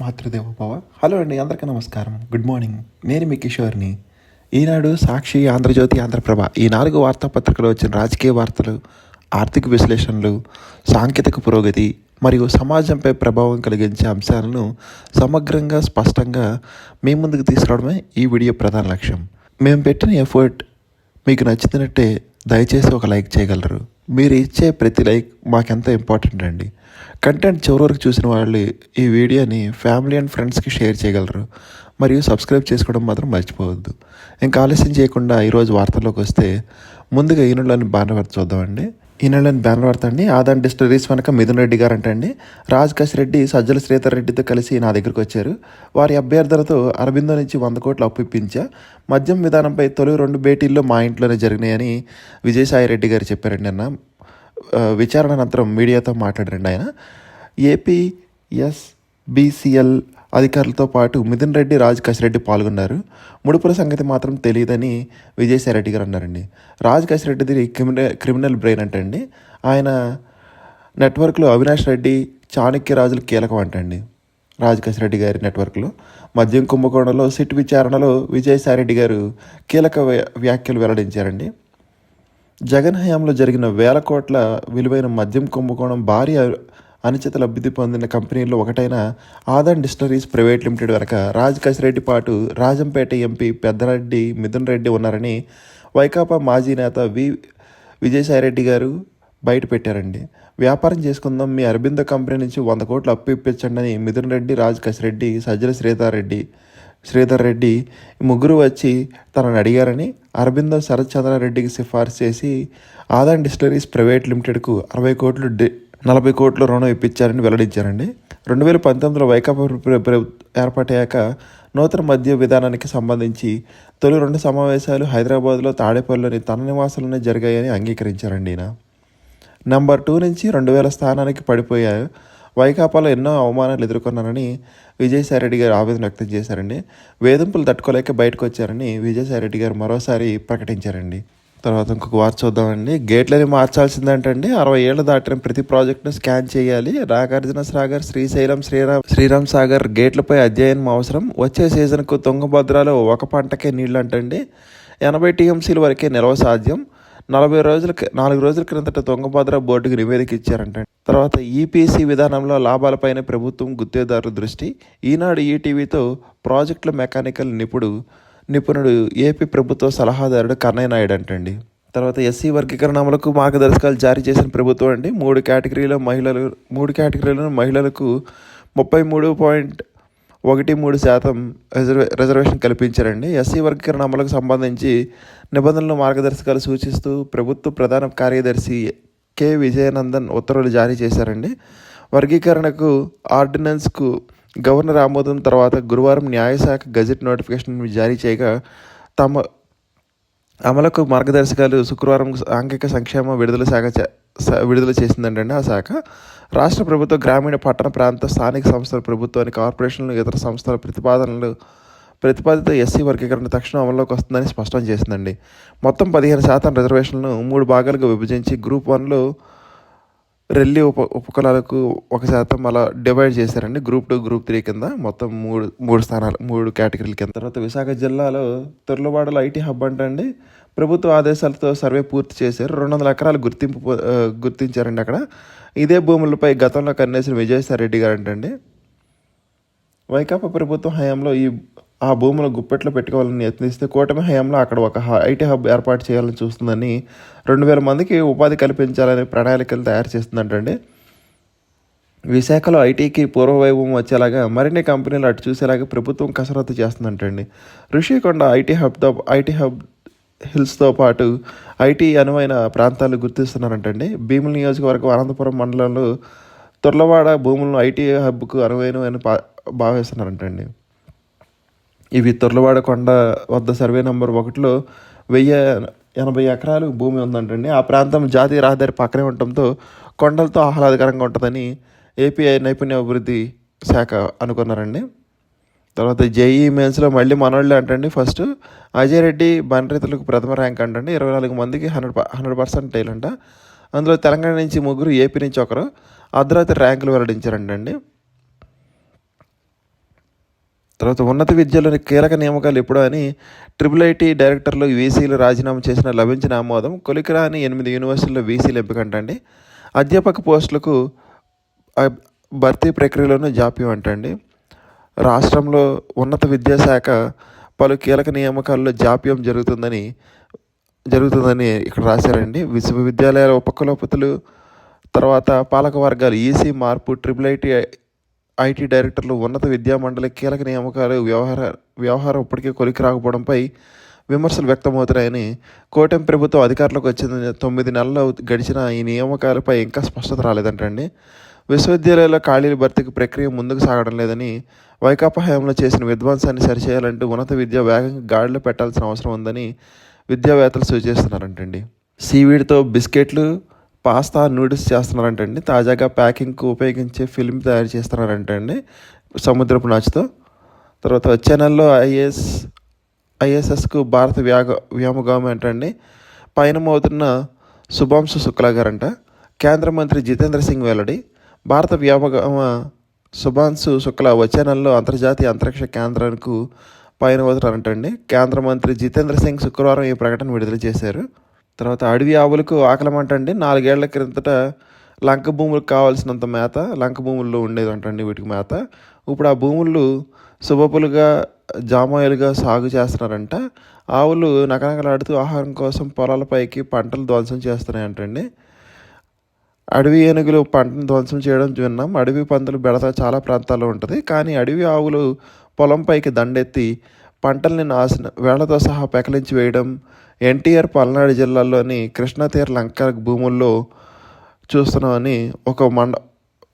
Matrudevobhava. Hello అండి, అందరికీ నమస్కారం. Good morning. నేను మీ కిషోర్ని. ఈనాడు, సాక్షి, ఆంధ్రజ్యోతి, ఆంధ్రప్రభ ఈ 4 వార్తాపత్రికలు వచ్చిన రాజకీయ వార్తలు, ఆర్థిక విశ్లేషణలు, సాంకేతిక పురోగతి మరియు సమాజంపై ప్రభావం కలిగించే అంశాలను సమగ్రంగా, స్పష్టంగా మీ ముందుకు తీసుకురావడమే ఈ వీడియో ప్రధాన లక్ష్యం. మేము పెట్టిన ఎఫర్ట్ మీకు నచ్చినట్టే దయచేసి ఒక లైక్ చేయగలరు. మీరు ఇచ్చే ప్రతి లైక్ మాకెంతో ఇంపార్టెంట్ అండి. కంటెంట్ చివరి వరకు చూసిన వాళ్ళు ఈ వీడియోని ఫ్యామిలీ అండ్ ఫ్రెండ్స్కి షేర్ చేయగలరు. మరియు సబ్స్క్రైబ్ చేసుకోవడం మాత్రం మర్చిపోవద్దు. ఇంకా ఆలస్యం చేయకుండా ఈరోజు వార్తల్లోకి వస్తే, ముందుగా ఈనాడులోని బ్యానర్ వార్త చూద్దామండి. ఈనాడులోని బ్యానర్ వార్త అండి. ఆదాన్ డిస్టిలరీస్ వెనక మిథున్ రెడ్డి గారు అంటండి. రాజ్ రెడ్డి సజ్జల శ్రీధర్ రెడ్డితో కలిసి నా దగ్గరికి వచ్చారు. వారి అభ్యర్థనతో అరబిందో నుంచి 100 కోట్లు అప్పు ఇప్పించా. మద్యం విధానంపై తొలి 2 భేటీల్లో మా ఇంట్లోనే జరిగినాయని విజయసాయి రెడ్డి గారు చెప్పారండి. అన్న విచారణ అనంతరం మీడియాతో మాట్లాడారండి ఆయన. ఏపీఎస్బీసీఎల్ అధికారులతో పాటు మిథున్ రెడ్డి, రాజ్ రెడ్డి పాల్గొన్నారు. ముడుపుల సంగతి మాత్రం తెలియదని విజయసాయి రెడ్డి గారు అన్నారండి. రాజ్ రెడ్డిది క్రిమినల్ బ్రెయిన్ అంటండి. ఆయన నెట్వర్క్లో అవినాష్ రెడ్డి, చాణక్య రాజులు కీలకం అంటండి. రాజ్ రెడ్డి గారి నెట్వర్క్లో మద్యం కుంభకోణంలో సిట్ విచారణలో విజయసాయి రెడ్డి గారు కీలక వ్యాఖ్యలు వెల్లడించారండి. జగన్ హయాంలో జరిగిన 1000 కోట్ల విలువైన మద్యం కుంభకోణం భారీ అనిశ్చిత లబ్ధి పొందిన కంపెనీల్లో ఒకటైన ఆదాన్ డిస్టిలరీస్ ప్రైవేట్ లిమిటెడ్ వెనక రాజ్ రెడ్డి పాటు రాజంపేట ఎంపీ పెద్దరెడ్డి మిథున్ రెడ్డి ఉన్నారని వైకాపా మాజీ నేత విజయసాయి రెడ్డి గారు బయట పెట్టారండి. వ్యాపారం చేసుకుందాం, మీ అరబిందో కంపెనీ నుంచి 100 కోట్లు అప్పు ఇప్పించండి అని మిథున్ రెడ్డి, రాజ్ రెడ్డి, సజ్జల శ్రీధర్ రెడ్డి ముగ్గురు వచ్చి తనని అడిగారని, అరబిందో శరత్ చంద్రారెడ్డికి సిఫార్సు చేసి ఆదాన్ డిస్టిలరీస్ ప్రైవేట్ లిమిటెడ్కు 40 కోట్లు రుణం ఇప్పించారని వెల్లడించారండి. 2019లో వైకాపా ఏర్పాటయ్యాక నూతన మద్య విధానానికి సంబంధించి తొలి 2 సమావేశాలు హైదరాబాద్లో తాడేపల్లిలోని తన నివాసంలోనే జరిగాయని అంగీకరించారండి. ఈయన నెంబర్ 2 నుంచి 2000 స్థానానికి పడిపోయారు. వైకాపాలో ఎన్నో అవమానాలు ఎదుర్కొన్నారని విజయసాయి రెడ్డి గారు ఆవేదన వ్యక్తం చేశారండి. వేధింపులు తట్టుకోలేక బయటకు వచ్చారని విజయసాయి రెడ్డి గారు మరోసారి ప్రకటించారండి. తర్వాత ఇంకొక వార్త చూద్దామండి. గేట్లని మార్చాల్సిందంటండి. 60 ఏళ్ళు దాటిన ప్రతి ప్రాజెక్టును స్కాన్ చేయాలి. నాగార్జున సాగర్, శ్రీరామ్ సాగర్ గేట్లపై అధ్యయనం అవసరం. వచ్చే సీజన్కు తుంగభద్రలో ఒక పంటకే నీళ్లు అంటండి. 80 టీఎంసీల వరకే నిల్వ సాధ్యం. 4 రోజుల క్రిందట తుంగభద్ర బోర్డుకు నివేదిక ఇచ్చారంట. తర్వాత ఈపీసీ విధానంలో లాభాలపైన ప్రభుత్వం గుత్తేదారుల దృష్టి. ఈనాడు ఈటీవీతో ప్రాజెక్టుల మెకానికల్ నిపుణుడు ఏపీ ప్రభుత్వ సలహాదారుడు కన్నయ్య నాయుడు అంటండి. తర్వాత ఎస్సీ వర్గీకరణ అమలుకు మార్గదర్శకాలు జారీ చేసిన ప్రభుత్వం అండి. 3 కేటగిరీలను మహిళలకు 33.13% రిజర్వేషన్ కల్పించారండి. ఎస్సీ వర్గీకరణ అమలుకు సంబంధించి నిబంధనలు, మార్గదర్శకాలు సూచిస్తూ ప్రభుత్వ ప్రధాన కార్యదర్శి కె విజయనందన్ ఉత్తర్వులు జారీ చేశారండి. వర్గీకరణకు ఆర్డినెన్స్కు గవర్నర్ ఆమోదం తర్వాత గురువారం న్యాయశాఖ గజెట్ నోటిఫికేషన్ జారీ చేయగా తమ అమలుకు మార్గదర్శకాలు శుక్రవారం సాంఘిక సంక్షేమ విడుదల చేసిందంటండి. ఆ శాఖ రాష్ట్ర ప్రభుత్వ గ్రామీణ, పట్టణ ప్రాంత, స్థానిక సంస్థల ప్రభుత్వానికి, కార్పొరేషన్లు, ఇతర సంస్థల ప్రతిపాదిత ఎస్సీ వర్గీకరణ తక్షణం అమల్లోకి వస్తుందని స్పష్టం చేసిందండి. మొత్తం 15% రిజర్వేషన్లను 3 భాగాలుగా విభజించి గ్రూప్ 1లో రెల్లి ఉపకులాలకు 1% అలా డివైడ్ చేశారండి. గ్రూప్ 2, గ్రూప్ 3 కింద మొత్తం 3 స్థానాలు, 3 కేటగిరీల కింద. తర్వాత విశాఖ జిల్లాలో తొర్లవాడలో ఐటీ హబ్ అంటండి. ప్రభుత్వ ఆదేశాలతో సర్వే పూర్తి చేశారు. 200 ఎకరాలు గుర్తించారండి అక్కడ. ఇదే భూములపై గతంలో కన్నేసిన విజయసాయి రెడ్డి గారు అంటండి. వైకాపా ప్రభుత్వం హయాంలో ఆ భూములు గుప్పెట్లో పెట్టుకోవాలని యత్నిస్తే కూటమి హయాంలో అక్కడ ఒక ఐటీ హబ్ ఏర్పాటు చేయాలని చూస్తుందని, 2000 మందికి ఉపాధి కల్పించాలని ప్రణాళికలు తయారు చేస్తుందంటండి. విశాఖలో ఐటీకి పూర్వవైభవం వచ్చేలాగా మరిన్ని కంపెనీలు అటు చూసేలాగా ప్రభుత్వం కసరత్తు చేస్తుందంటండి. ఋషికొండ ఐటీ హబ్ హిల్స్తో పాటు ఐటీ అనువైన ప్రాంతాలు గుర్తిస్తున్నారంటండి. భీముల నియోజకవర్గం అనంతపురం మండలంలో తొర్లవాడ భూములను ఐటీ హబ్కు అనువైన భావిస్తున్నారంటండి. ఇవి తొర్లవాడ కొండ వద్ద సర్వే నెంబర్ 1లో 1080 ఎకరాలు భూమి ఉందంటండి. ఆ ప్రాంతం జాతీయ రహదారి పక్కనే ఉండటంతో కొండలతో ఆహ్లాదకరంగా ఉంటుందని ఏపీఐ నైపుణ్య అభివృద్ధి శాఖ అనుకున్నారండి. తర్వాత జేఈ మెయిన్స్లో మళ్ళీ మనోళ్ళే అంటండి. ఫస్ట్ అజయ్ రెడ్డి బండ్రైతులకు ప్రథమ ర్యాంక్ అంటండి. 24 మందికి 100% టైల్ అంట. అందులో తెలంగాణ నుంచి 3, ఏపీ నుంచి 1 అర్ధరాత్రి ర్యాంకులు వెల్లడించారంటండి. తర్వాత ఉన్నత విద్యలోని కీలక నియామకాలు ఎప్పుడు అని ట్రిపుల్ ఐటీ డైరెక్టర్లు వీసీలు రాజీనామా చేసిన లభించిన ఆమోదం కొలికిరాని 8 యూనివర్సిటీల్లో వీసీలు ఎంపికంటండి. అధ్యాపక పోస్టులకు భర్తీ ప్రక్రియలోనూ జాప్యం అంటండి. రాష్ట్రంలో ఉన్నత విద్యాశాఖ పలు కీలక నియామకాల్లో జాప్యం జరుగుతుందని ఇక్కడ రాశారండి. విశ్వవిద్యాలయాల ఉపకులపతులు, తర్వాత పాలక వర్గాలు, ఈసీ మార్పు, ట్రిపుల్ ఐటీ డైరెక్టర్లు, ఉన్నత విద్యామండలి కీలక నియామకాలు వ్యవహారం ఇప్పటికీ కొలికి రాకపోవడంపై విమర్శలు వ్యక్తమవుతున్నాయని కూటమి ప్రభుత్వం అధికారంలోకి వచ్చిన 9 నెలలు గడిచిన ఈ నియామకాలపై ఇంకా స్పష్టత రాలేదంటండి. విశ్వవిద్యాలయాల్లో ఖాళీల భర్తీకి ప్రక్రియ ముందుకు సాగడం లేదని, వైకాపా హయాంలో చేసిన విధ్వంసాన్ని సరిచేయాలంటూ ఉన్నత విద్య వేగంగా గాడిలో పెట్టాల్సిన అవసరం ఉందని విద్యావేత్తలు సూచిస్తున్నారంటండి. సీవీడ్తో బిస్కెట్లు, పాస్తా, నూడిల్స్ చేస్తున్నారంటండి. తాజాగా ప్యాకింగ్కు ఉపయోగించే ఫిల్మ్ తయారు చేస్తున్నారంటండి సముద్రపు నాచుతో. తర్వాత వచ్చే నెలలో ఐఎస్ఎస్కు భారత వ్యోమగామి అంటండి పయనమవుతున్న శుభాంశు శుక్లా గారంట. కేంద్ర మంత్రి జితేంద్ర సింగ్ వెల్లడి. భారత వ్యోమగామ శుభాంశు శుక్లా వచ్చే నెలలో అంతర్జాతీయ అంతరిక్ష కేంద్రానికి పయనమవుతున్నారంటండి. కేంద్ర మంత్రి జితేంద్ర సింగ్ శుక్రవారం ఈ ప్రకటన విడుదల చేశారు. తర్వాత అడవి ఆవులకు ఆకలమంటండి. 4 ఏళ్ల క్రిందట లంక భూములకు కావాల్సినంత మేత లంక భూముల్లో ఉండేది అంటండి వీటికి మేత. ఇప్పుడు ఆ భూములు సుబపులుగా, జామాయిలుగా సాగు చేస్తున్నారంట. ఆవులు నకనకలాడుతూ ఆహారం కోసం పొలాలపైకి పంటలు ధ్వంసం చేస్తున్నాయంటండి. అడవి ఏనుగులు పంటను ధ్వంసం చేయడం విన్నాం. అడవి పందులు బెడత చాలా ప్రాంతాల్లో ఉంటుంది. కానీ అడవి ఆవులు పొలంపైకి దండెత్తి పంటల్ని వేళ్లతో సహా పెకలించి వేయడం ఎన్టీఆర్ పల్నాడు జిల్లాలోని కృష్ణాతీర లంక భూముల్లో చూస్తున్నామని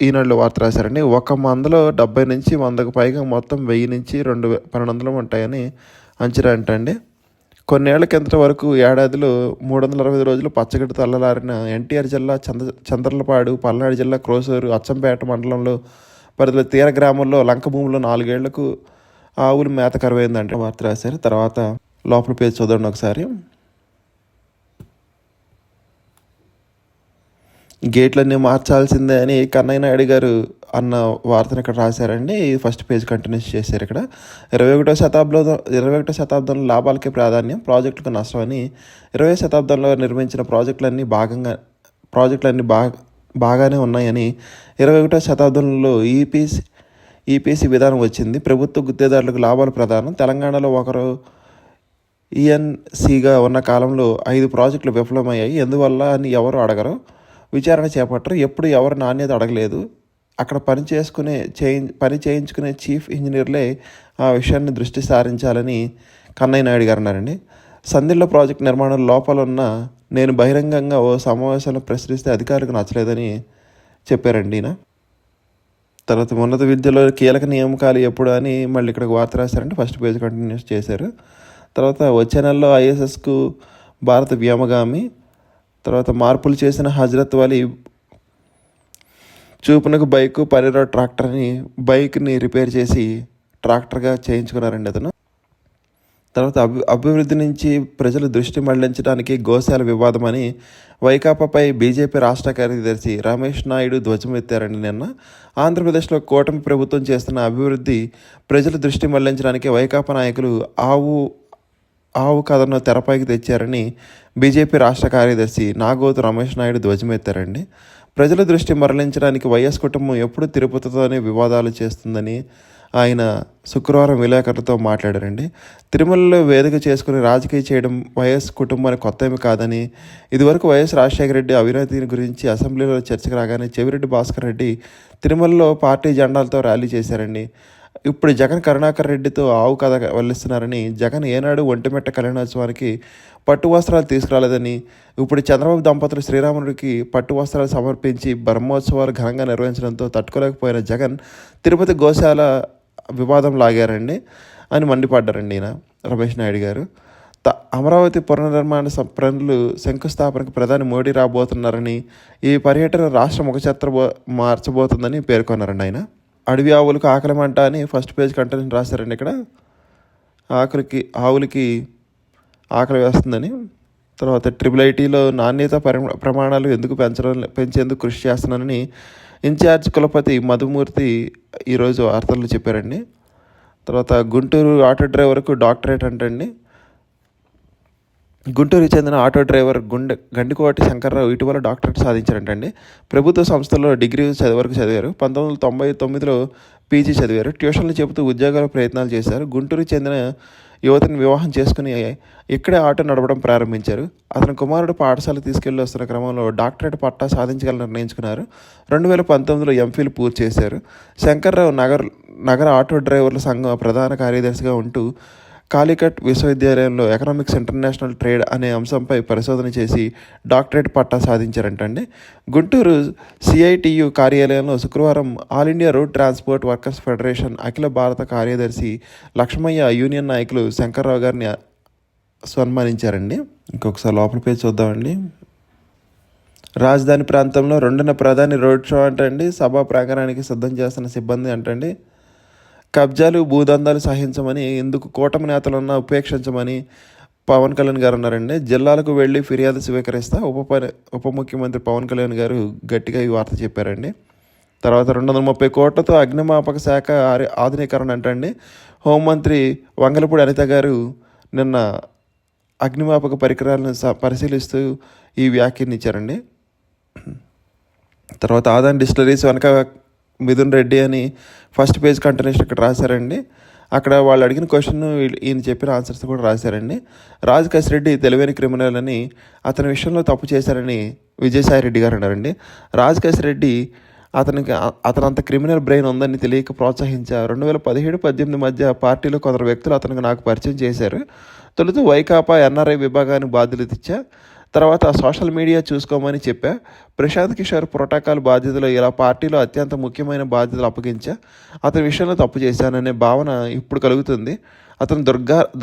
ఈనాడులో వార్త రాశారండి. ఒక మందలో 70 నుంచి 100కు పైగా మొత్తం 1000 నుంచి 1200 ఉంటాయని అంచనా అంటండి. కొన్నేళ్ల కిందట వరకు ఏడాదిలో 360 రోజులు పచ్చగడ్డి తల్లలారిన ఎన్టీఆర్ జిల్లా చంద్రలపాడు, పల్నాడు జిల్లా క్రోసూరు, అచ్చంపేట మండలంలో పరిధిలో తీర గ్రామంలో లంక భూముల్లో 4 ఏళ్లకు ఆవులు మేత కరువైందంటే వార్త రాశారు. తర్వాత లోపల పేజ్ చూడండి ఒకసారి. గేట్లన్నీ మార్చాల్సిందే అని కన్నయ్య నాయుడు గారు అన్న వార్తను ఇక్కడ రాశారండి. ఫస్ట్ పేజ్ కంటిన్యూస్ చేశారు. ఇక్కడ 21వ శతాబ్దంలో లాభాలకే ప్రాధాన్యం, ప్రాజెక్టులకు నష్టం అని 20వ శతాబ్దంలో నిర్మించిన ప్రాజెక్టులన్నీ బాగానే ఉన్నాయని 21వ శతాబ్దంలో ఈపీసీ విధానం వచ్చింది. ప్రభుత్వ గుత్తేదారులకు లాభాలు ప్రధానం. తెలంగాణలో ఒకరు ఈఎన్సీగా ఉన్న కాలంలో 5 ప్రాజెక్టులు విఫలమయ్యాయి. ఎందువల్ల అని ఎవరు అడగరు, విచారణ చేపట్టరు. ఎప్పుడు ఎవరు నాణ్యత అడగలేదు. అక్కడ పని చేయించుకునే చీఫ్ ఇంజనీర్లే ఆ విషయాన్ని దృష్టి సారించాలని కన్నయ్య నాయుడు గారు అన్నారండి. సందిళ్ళ ప్రాజెక్టు నిర్మాణం లోపాలున్న నేను బహిరంగంగా ఓ సమావేశంలో ప్రశ్నిస్తే అధికారులకు నచ్చలేదని చెప్పారండి ఈయన. తర్వాత ఉన్నత విద్యలో కీలక నియామకాలు ఎప్పుడు అని మళ్ళీ ఇక్కడ వార్త రాశారంటే ఫస్ట్ పేజ్ కంటిన్యూస్ చేశారు. తర్వాత వచ్చే నెలలో ఐఎస్ఎస్కు భారత వ్యోమగామి. తర్వాత మార్పులు చేసిన హజరత్ వలి చూపునకు బైకు, పనిలో బైక్ని రిపేర్ చేసి ట్రాక్టర్గా చేయించుకున్నారండి అతను. తర్వాత అభివృద్ధి నుంచి ప్రజలు దృష్టి మళ్లించడానికి గోశాల వివాదం అని వైకాపాపై బీజేపీ రాష్ట్ర కార్యదర్శి రమేష్ నాయుడు ధ్వజమెత్తారండి నిన్న. ఆంధ్రప్రదేశ్లో కూటమి ప్రభుత్వం చేస్తున్న అభివృద్ధి ప్రజల దృష్టి మళ్లించడానికి వైకాపా నాయకులు ఆవు కథను తెరపైకి తెచ్చారని బీజేపీ రాష్ట్ర కార్యదర్శి నాగోతు రమేష్ నాయుడు ధ్వజమెత్తారండి. ప్రజల దృష్టి మరలించడానికి వైఎస్ కుటుంబం ఎప్పుడు తిరుపతితోనే వివాదాలు చేస్తుందని ఆయన శుక్రవారం విలేకరులతో మాట్లాడారండి. తిరుమలలో వేదిక చేసుకుని రాజకీయ చేయడం వైఎస్ కుటుంబానికి కొత్త ఏమి కాదని, ఇదివరకు వైఎస్ రాజశేఖర రెడ్డి అవినీతిని గురించి అసెంబ్లీలో చర్చకు రాగానే చెవిరెడ్డి భాస్కర్ రెడ్డి తిరుమలలో పార్టీ జెండాలతో ర్యాలీ చేశారండి. ఇప్పుడు జగన్ కరుణాకర్ రెడ్డితో ఆవు కథ వల్లిస్తున్నారని, జగన్ ఏనాడు ఒంటిమెట్ట కళ్యాణోత్సవానికి పట్టు వస్త్రాలు తీసుకురాలేదని, ఇప్పుడు చంద్రబాబు దంపతులు శ్రీరాముడికి పట్టు వస్త్రాలు సమర్పించి బ్రహ్మోత్సవాలు ఘనంగా నిర్వహించడంతో తట్టుకోలేకపోయిన జగన్ తిరుపతి గోశాల వివాదం లాగారండి అని మండిపడ్డారండి ఈయన రమేష్ నాయుడు గారు. అమరావతి పునర్నిర్మాణ పనులు శంకుస్థాపనకు ప్రధాని మోడీ రాబోతున్నారని, ఈ పర్యటన రాష్ట్ర ముఖచిత్ర మార్చబోతుందని పేర్కొన్నారండి ఆయన. అడవి ఆవులకు ఆకలిమంట అని ఫస్ట్ పేజ్ కంటెంట్ రాశారండి. ఇక్కడ ఆవులకి ఆకలి వేస్తుందని. తర్వాత ట్రిపుల్ ఐటీలో నాణ్యత ప్రమాణాలు పెంచేందుకు కృషి చేస్తున్నానని ఇన్ఛార్జ్ కులపతి మధుమూర్తి ఈరోజు వార్తల్లో చెప్పారండి. తర్వాత గుంటూరు ఆటో డ్రైవర్కు డాక్టరేట్ అంటండి. గుంటూరుకి చెందిన ఆటో డ్రైవర్ గండికోటి శంకర్రావు ఇటీవల డాక్టరేట్ సాధించారంటండి. ప్రభుత్వ సంస్థల్లో డిగ్రీ వరకు చదివారు. 1999లో పీజీ చదివారు. ట్యూషన్లు చెబుతూ ఉద్యోగాల ప్రయత్నాలు చేశారు. గుంటూరుకి చెందిన యువతిని వివాహం చేసుకుని ఇక్కడే ఆటో నడపడం ప్రారంభించారు. అతని కుమారుడు పాఠశాలకు తీసుకెళ్లి వస్తున్న క్రమంలో డాక్టరేట్ పట్టా సాధించగలని నిర్ణయించుకున్నారు. 2019లో ఎంఫిల్ పూర్తి చేశారు. శంకర్రావు నగర ఆటో డ్రైవర్ల సంఘం ప్రధాన కార్యదర్శిగా ఉంటూ కాలికట్ విశ్వవిద్యాలయంలో ఎకనామిక్స్ ఇంటర్నేషనల్ ట్రేడ్ అనే అంశంపై పరిశోధన చేసి డాక్టరేట్ పట్టా సాధించారంటండి. గుంటూరు సిఐటియు కార్యాలయంలో శుక్రవారం all India road transport workers federation అఖిల భారత కార్యదర్శి లక్ష్మయ్య యూనియన్ నాయకులు శంకర్రావు గారిని సన్మానించారండి. ఇంకొకసారి లోపల పేరు చూద్దామండి. రాజధాని ప్రాంతంలో రెండున ప్రధాని రోడ్ షో అంటండి. సభా ప్రాంగణానికి సిద్ధం చేస్తున్న సిబ్బంది అంటండి. కబ్జాలు భూదందాలు సహించమని, ఎందుకు కూటమి నేతలున్నా ఉపేక్షించమని పవన్ కళ్యాణ్ గారు అన్నారండి. జిల్లాలకు వెళ్ళి ఫిర్యాదు స్వీకరిస్తా ఉప ముఖ్యమంత్రి పవన్ కళ్యాణ్ గారు గట్టిగా ఈ వార్త చెప్పారండి. తర్వాత 230 కోట్లతో అగ్నిమాపక శాఖ ఆధునీకరణ అంటండి. హోంమంత్రి వంగలపూడి అనిత గారు నిన్న అగ్నిమాపక పరికరాలను పరిశీలిస్తూ ఈ వ్యాఖ్యానించారండి. తర్వాత ఆదాన్ డిస్టిలరీస్ వెనక మిథున్ రెడ్డి అని ఫస్ట్ పేజ్ కంటిన్యూషన్ ఇక్కడ రాశారండి. అక్కడ వాళ్ళు అడిగిన క్వశ్చన్ ఈయన చెప్పిన ఆన్సర్స్ కూడా రాశారండి. రాజ్ కసిరెడ్డి తెలివైన క్రిమినల్ అని, అతని విషయంలో తప్పు చేశారని విజయసాయిరెడ్డి గారు అన్నారండి. రాజ్ కసిరెడ్డి అతనంత క్రిమినల్ బ్రెయిన్ ఉందని తెలియక ప్రోత్సహించా. 2017-18 మధ్య పార్టీలో కొందరు వ్యక్తులు నాకు పరిచయం చేశారు. తొలుత వైకాపా ఎన్ఆర్ఐ విభాగానికి బాధ్యతలు ఇచ్చా. తర్వాత సోషల్ మీడియా చూసుకోమని చెప్పా. ప్రశాంత్ కిషోర్ ప్రోటోకాల్ బాధ్యతలు ఇలా పార్టీలో అత్యంత ముఖ్యమైన బాధ్యతలు అప్పగించా. అతని విషయంలో తప్పు చేశాననే భావన ఇప్పుడు కలుగుతుంది. అతను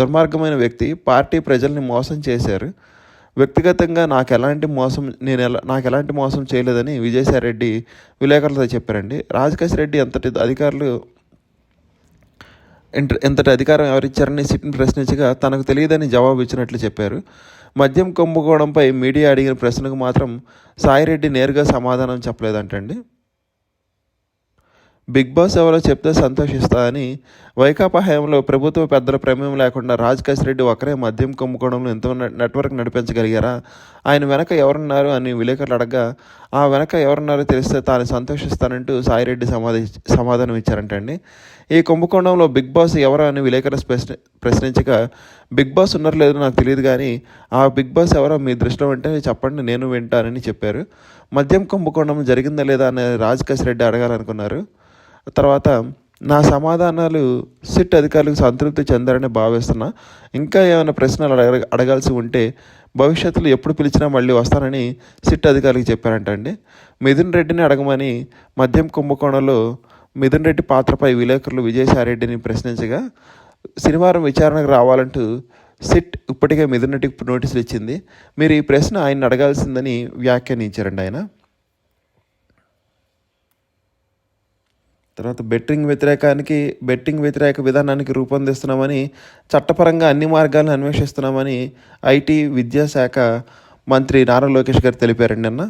దుర్మార్గమైన వ్యక్తి. పార్టీ ప్రజల్ని మోసం చేశారు. వ్యక్తిగతంగా నాకు ఎలాంటి మోసం చేయలేదని విజయసాయిరెడ్డి విలేకరులతో చెప్పారండి. రాజకేశ్వరరెడ్డి ఎంతటి అధికారం ఎవరిచ్చారని సిట్ని ప్రశ్నించగా తనకు తెలియదని జవాబు ఇచ్చినట్లు చెప్పారు. మద్యం కుంభకోణంపై మీడియా అడిగిన ప్రశ్నకు మాత్రం సాయిరెడ్డి నేరుగా సమాధానం చెప్పలేదంటండి. బిగ్ బాస్ ఎవరో చెప్తే సంతోషిస్తా అని వైకాపా హయాంలో ప్రభుత్వ పెద్దల ప్రమేయం లేకుండా రాజకేశ్వరరెడ్డి ఒకరే మద్యం కుంభకోణంలో ఎంతో నెట్వర్క్ నడిపించగలిగారా? ఆయన వెనక ఎవరున్నారు అని విలేకరులు అడగగా ఆ వెనక ఎవరున్నారో తెలిస్తే తాను సంతోషిస్తానంటూ సాయిరెడ్డి సమాధానం ఇచ్చారంటండి. ఈ కుంభకోణంలో బిగ్ బాస్ ఎవరో అని విలేకరులు ప్రశ్నించగా బిగ్ బాస్ ఉన్నారు లేదో నాకు తెలియదు, కానీ ఆ బిగ్ బాస్ ఎవరో మీ దృష్టిలో ఉంటే చెప్పండి, నేను వింటానని చెప్పారు. మద్యం కుంభకోణం జరిగిందా లేదా అని రాజకేశ్వరరెడ్డి అడగాలనుకున్నారు. తర్వాత నా సమాధానాలు సిట్ అధికారులకు సంతృప్తి చెందారని భావిస్తున్నా. ఇంకా ఏమైనా ప్రశ్నలు అడగాల్సి ఉంటే భవిష్యత్తులో ఎప్పుడు పిలిచినా మళ్ళీ వస్తానని సిట్ అధికారులకు చెప్పారంటండి. మిథున్ రెడ్డిని అడగమని మద్యం కుంభకోణంలో మిథున్ రెడ్డి పాత్రపై విలేకరులు విజయసాయిరెడ్డిని ప్రశ్నించగా శనివారం విచారణకు రావాలంటూ సిట్ ఇప్పటికే మిథున్ రెడ్డికి నోటీసులు ఇచ్చింది. మీరు ఈ ప్రశ్న ఆయన అడగాల్సిందని వ్యాఖ్యానించారండి ఆయన. తర్వాత బెట్టింగ్ వ్యతిరేక విధానానికి రూపొందిస్తున్నామని, చట్టపరంగా అన్ని మార్గాలను అన్వేషిస్తున్నామని ఐటీ విద్యాశాఖ మంత్రి నారా లోకేష్ గారు తెలిపారండి నిన్న